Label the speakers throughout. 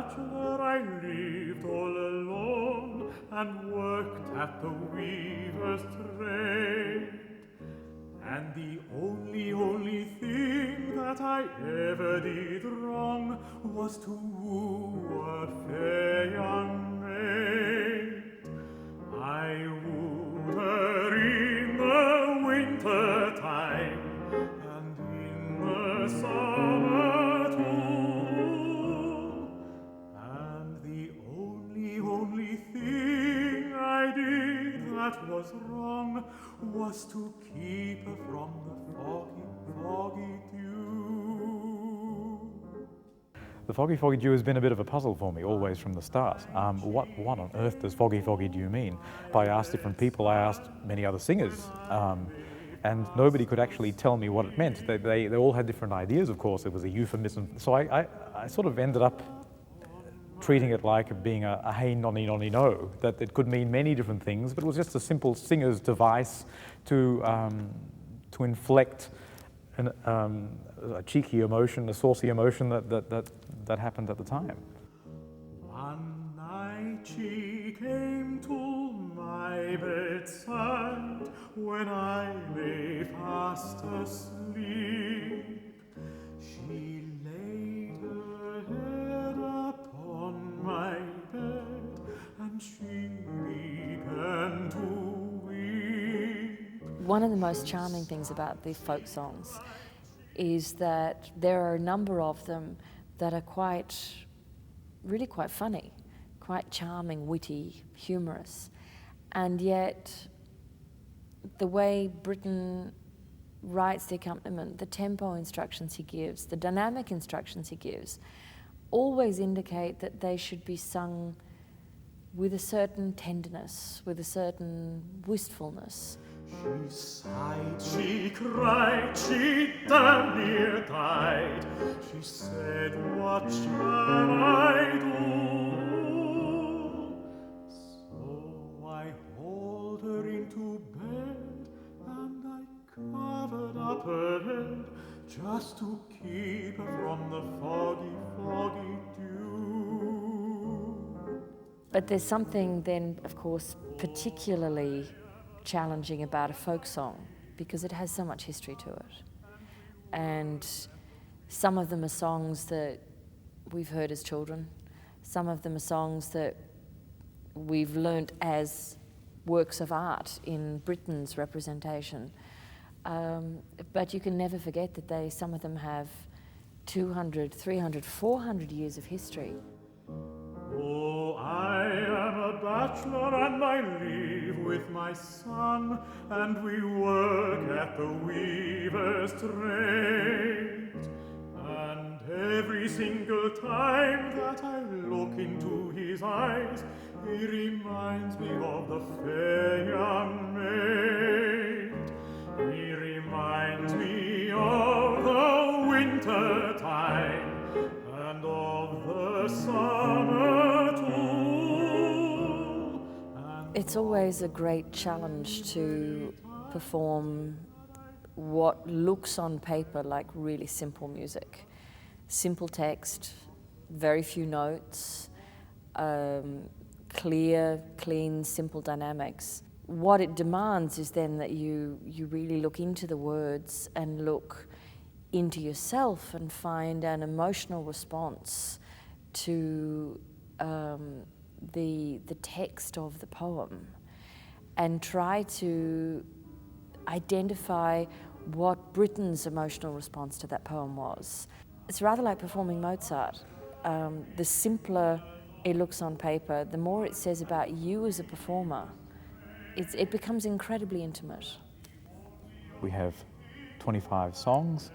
Speaker 1: bachelor I lived all alone and worked at the weaver's trade. And the only thing that I ever did wrong was to woo a fair young maid. I wooed her in the winter time and in the summer too. And the only thing I did that was wrong was to keep her from the foggy dew.
Speaker 2: The Foggy Foggy Dew has been a bit of a puzzle for me always from the start. What on earth does Foggy Foggy Dew mean? I asked different people, I asked many other singers, and nobody could actually tell me what it meant. They all had different ideas, of course. It was a euphemism. So I sort of ended up treating it like being a hey nonny nonny no, that it could mean many different things, but it was just a simple singer's device to inflect a cheeky emotion, a saucy emotion that happened at the time.
Speaker 1: One night she came to my bedside when I lay fast asleep. She laid her head upon my bed and she began to weep.
Speaker 3: One of the most charming things about the folk songs is that there are a number of them that are really quite funny, quite charming, witty, humorous. And yet, the way Britten writes the accompaniment, the tempo instructions he gives, the dynamic instructions he gives, always indicate that they should be sung with a certain tenderness, with a certain wistfulness.
Speaker 1: She sighed, she cried, she damn near died. She said, what shall I do? So I hauled her into bed and I covered up her head just to keep her from the foggy dew.
Speaker 3: But there's something then, of course, particularly challenging about a folk song because it has so much history to it. And some of them are songs that we've heard as children. Some of them are songs that we've learnt as works of art in Britten's representation. But you can never forget that some of them have 200, 300, 400 years of history.
Speaker 1: Oh, I am a bachelor and I live with my son, and we work at the weaver's trade. And every single time that I look into his eyes, he reminds me of the fair young maid. He reminds me of the winter time and of the summer too.
Speaker 3: It's always a great challenge to perform what looks on paper like really simple music. Simple text, very few notes, clear, clean, simple dynamics. What it demands is then that you really look into the words and look into yourself and find an emotional response to the text of the poem and try to identify what Britten's emotional response to that poem was. It's rather like performing Mozart. The simpler it looks on paper, the more it says about you as a performer. It becomes incredibly intimate.
Speaker 2: We have 25 songs.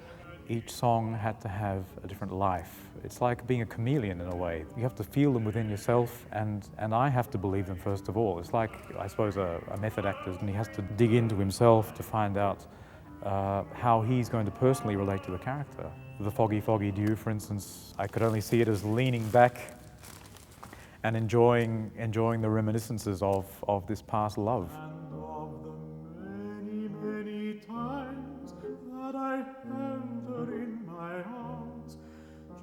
Speaker 2: Each song had to have a different life. It's like being a chameleon in a way. You have to feel them within yourself, and I have to believe them first of all. It's like, I suppose, a method actor, and he has to dig into himself to find out how he's going to personally relate to the character. The Foggy Foggy Dew, for instance, I could only see it as leaning back and enjoying the reminiscences of this past love.
Speaker 1: And of the many, many times that I held her in my arms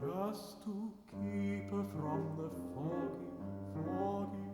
Speaker 1: just to keeper from the foggy, foggy